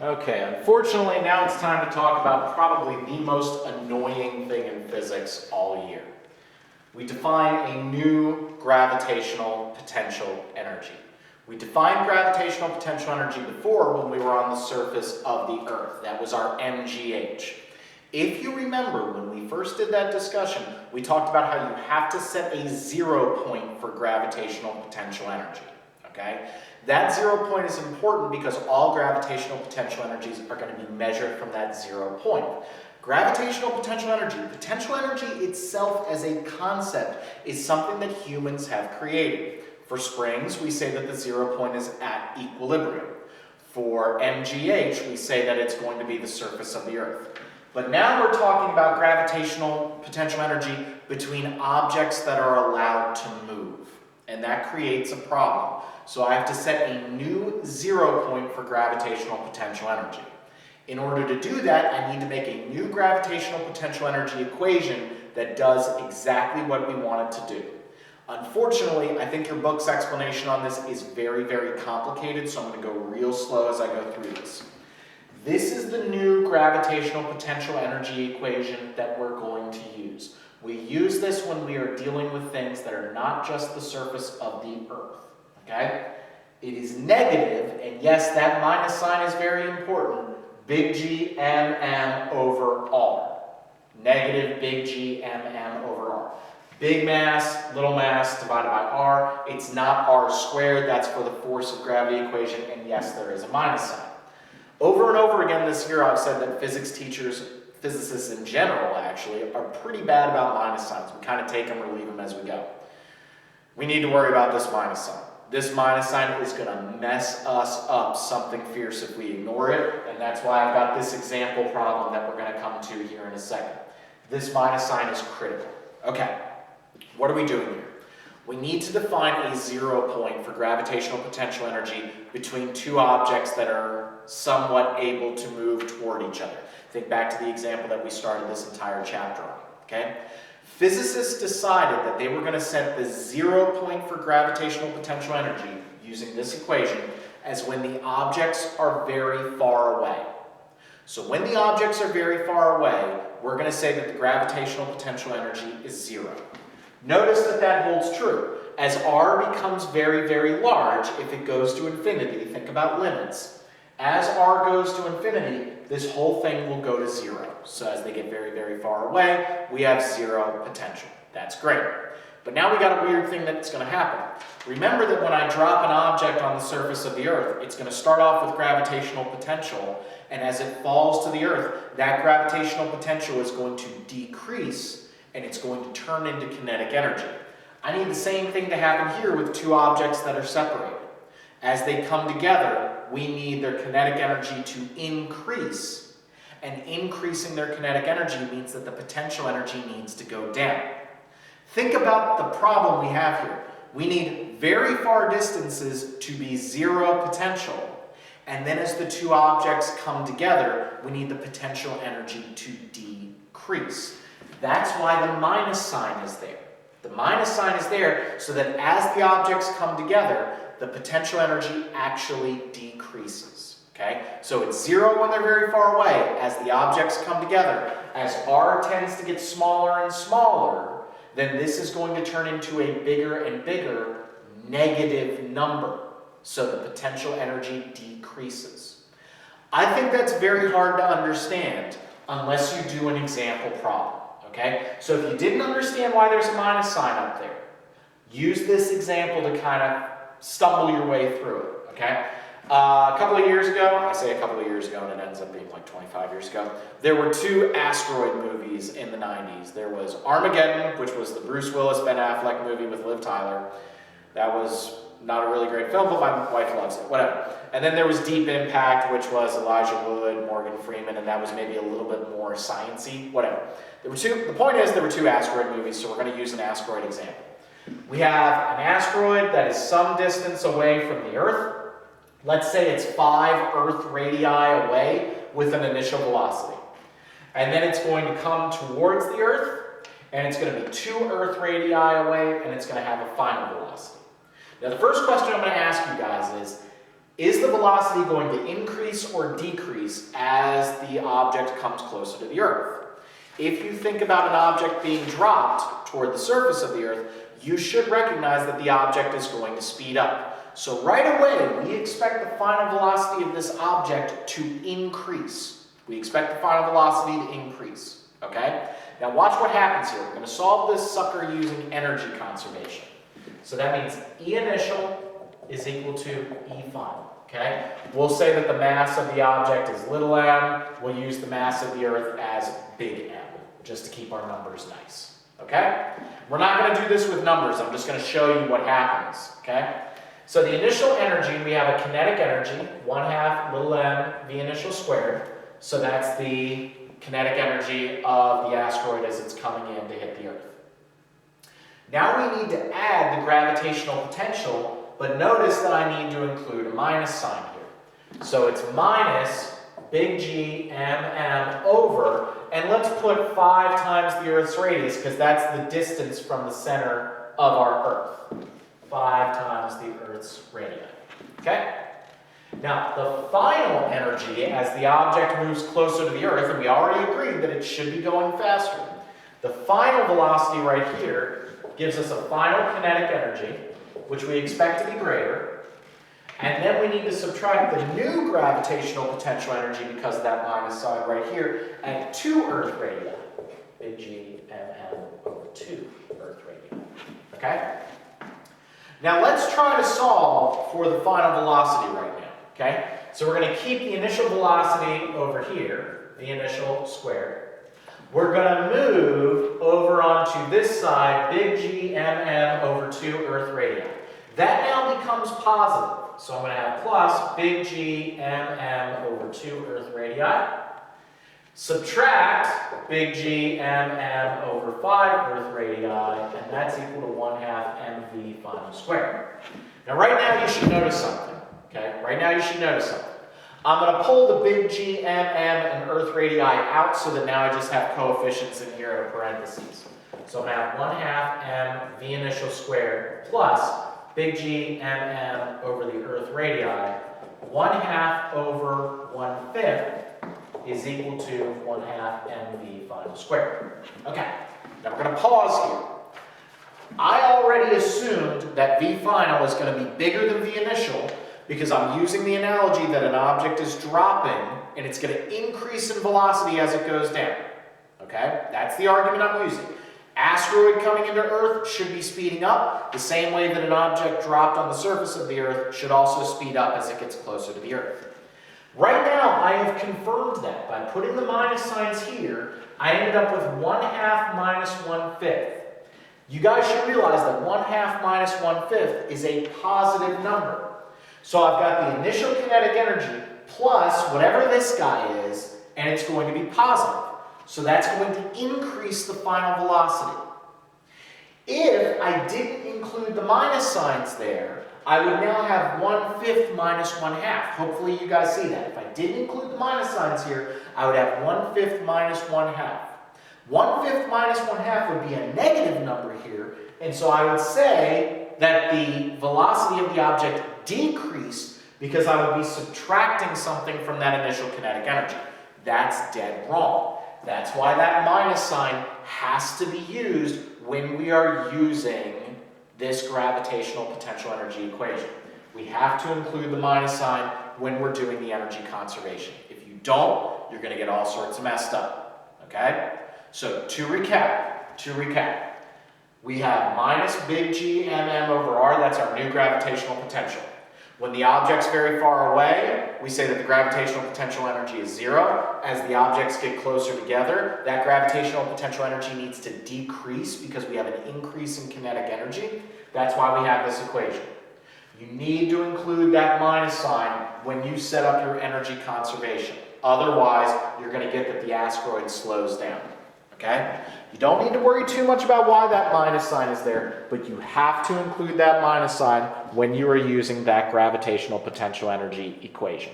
Okay, unfortunately now it's time to talk about probably the most annoying thing in physics all year. We define a new gravitational potential energy. We defined gravitational potential energy before when we were on the surface of the Earth. That was our MGH. If you remember, when we first did that discussion, we talked about how you have to set a 0 point for gravitational potential energy. Okay? That 0 point is important because all gravitational potential energies are going to be measured from that 0 point. Gravitational potential energy itself as a concept is something that humans have created. For springs, we say that the 0 point is at equilibrium. For MGH, we say that it's going to be the surface of the Earth. But now we're talking about gravitational potential energy between objects that are allowed to move. And that creates a problem. So I have to set a new 0 point for gravitational potential energy. In order to do that, I need to make a new gravitational potential energy equation that does exactly what we want it to do. Unfortunately, I think your book's explanation on this is very, very complicated, so I'm going to go real slow as I go through this. This is the new gravitational potential energy equation that we're going to use. We use this when we are dealing with things that are not just the surface of the Earth. Okay? It is negative, and yes, that minus sign is very important. Big G M M over R. Negative big G M M over R. Big mass, little mass divided by R. It's not R squared. That's for the force of gravity equation, and yes, there is a minus sign. Over and over again this year, I've said that physics teachers, physicists in general actually, are pretty bad about minus signs. We kind of take them or leave them as we go. We need to worry about this minus sign. This minus sign is going to mess us up something fierce if we ignore it, and that's why I've got this example problem that we're going to come to here in a second. This minus sign is critical. Okay, what are we doing here? We need to define a 0 point for gravitational potential energy between two objects that are somewhat able to move toward each other. Think back to the example that we started this entire chapter on, okay? Physicists decided that they were going to set the 0 point for gravitational potential energy using this equation as when the objects are very far away. So when the objects are very far away, we're going to say that the gravitational potential energy is 0. Notice that that holds true. As r becomes very, very large, if it goes to infinity, think about limits. As r goes to infinity, this whole thing will go to 0. So as they get very, very far away, we have 0 potential. That's great. But now we got a weird thing that's going to happen. Remember that when I drop an object on the surface of the Earth, it's going to start off with gravitational potential, and as it falls to the Earth, that gravitational potential is going to decrease, and it's going to turn into kinetic energy. I need the same thing to happen here with two objects that are separated. As they come together, we need their kinetic energy to increase, and increasing their kinetic energy means that the potential energy needs to go down. Think about the problem we have here. We need very far distances to be 0 potential, and then as the two objects come together, we need the potential energy to decrease. That's why the minus sign is there. The minus sign is there so that as the objects come together, the potential energy actually decreases. Okay? So it's 0 when they're very far away. As the objects come together, as r tends to get smaller and smaller, then this is going to turn into a bigger and bigger negative number. So the potential energy decreases. I think that's very hard to understand unless you do an example problem. Okay? So if you didn't understand why there's a minus sign up there, use this example to kind of stumble your way through it. Okay? A couple of years ago, I say a couple of years ago and it ends up being like 25 years ago, there were two asteroid movies in the 90s. There was Armageddon, which was the Bruce Willis, Ben Affleck movie with Liv Tyler. That was not a really great film, but my wife loves it, whatever. And then there was Deep Impact, which was Elijah Wood, Morgan Freeman, and that was maybe a little bit more science-y, whatever. The point is there were two asteroid movies, so we're going to use an asteroid example. We have an asteroid that is some distance away from the Earth. Let's say it's 5 Earth radii away with an initial velocity. And then it's going to come towards the Earth, and it's going to be 2 Earth radii away, and it's going to have a final velocity. Now the first question I'm going to ask you guys is, Is the velocity going to increase or decrease as the object comes closer to the Earth? If you think about an object being dropped toward the surface of the Earth, you should recognize that the object is going to speed up. So right away, we expect the final velocity of this object to increase. We expect the final velocity to increase, okay? Now watch what happens here. We're going to solve this sucker using energy conservation. So that means E initial is equal to E final, okay? We'll say that the mass of the object is little m. We'll use the mass of the Earth as big M, just to keep our numbers nice, okay? We're not going to do this with numbers. I'm just going to show you what happens, okay? So the initial energy, we have a kinetic energy, 1/2 little m v initial squared. So that's the kinetic energy of the asteroid as it's coming in to hit the Earth. Now we need to add the gravitational potential, but notice that I need to include a minus sign here. So it's minus big G m over, and let's put 5 times the Earth's radius, because that's the distance from the center of our Earth. 5 times the Earth's radii. Okay? Now, the final energy as the object moves closer to the Earth, and we already agreed that it should be going faster, the final velocity right here gives us a final kinetic energy, which we expect to be greater. And then we need to subtract the new gravitational potential energy because of that minus sign right here at 2 Earth radii. Big G m over 2 Earth radii. Okay? Now let's try to solve for the final velocity right now. Okay? So we're going to keep the initial velocity over here, the initial squared. We're going to move over onto this side, big G m over 2 Earth radii. That now becomes positive. So I'm going to have plus big G m over 2 Earth radii. Subtract big G m over 5 Earth radii, and that's equal to 1/2 mv final squared. Now right now you should notice something. Okay? Right now you should notice something. I'm going to pull the big G m and Earth radii out so that now I just have coefficients in here in parentheses. So I'm going to have 1/2 m v initial squared plus big G m over the Earth radii, 1/2 over 1/5 is equal to 1/2 mv final squared. Okay, now we're going to pause here. I already assumed that v final is going to be bigger than v initial because I'm using the analogy that an object is dropping and it's going to increase in velocity as it goes down. Okay, that's the argument I'm using. Asteroid coming into Earth should be speeding up the same way that an object dropped on the surface of the Earth should also speed up as it gets closer to the Earth. Right now, I have confirmed that. By putting the minus signs here, I ended up with 1/2 minus 1/5. You guys should realize that 1/2 minus 1/5 is a positive number. So I've got the initial kinetic energy plus whatever this guy is, and it's going to be positive. So that's going to increase the final velocity. If I didn't include the minus signs there, I would now have 1/5 minus 1/2. Hopefully you guys see that. If I didn't include the minus signs here, I would have 1/5 minus 1/2. 1/5 minus 1/2 would be a negative number here, and so I would say that the velocity of the object decreased because I would be subtracting something from that initial kinetic energy. That's dead wrong. That's why that minus sign has to be used when we are using this gravitational potential energy equation. We have to include the minus sign when we're doing the energy conservation. If you don't, you're going to get all sorts of messed up. Okay? So to recap, we have minus big G m over r, that's our new gravitational potential. When the object's very far away, we say that the gravitational potential energy is 0. As the objects get closer together, that gravitational potential energy needs to decrease because we have an increase in kinetic energy. That's why we have this equation. You need to include that minus sign when you set up your energy conservation. Otherwise, you're going to get that the asteroid slows down. Okay? You don't need to worry too much about why that minus sign is there, but you have to include that minus sign when you are using that gravitational potential energy equation.